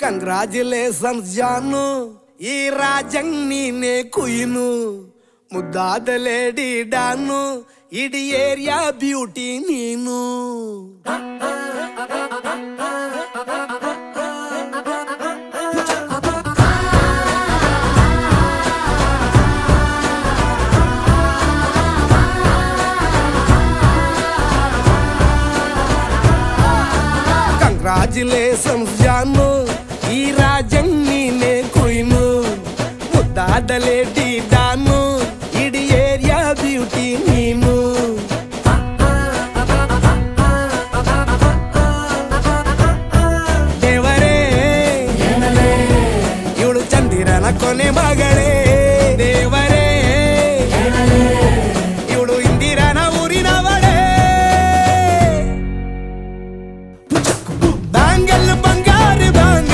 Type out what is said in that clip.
Congratulations ಜಾನು, ಈ ರಾಜಂಗ್ ನೀನೆ ಕುಯ್ನು, ಮುದ್ದಾದ ಲೇಡಿ ಡಾನು, ಇಡೀ ಏರಿಯಾ ಬ್ಯೂಟಿ ನೀನು. ಕಂಗ್ರಾಚುಲೇಷನ್ಸ್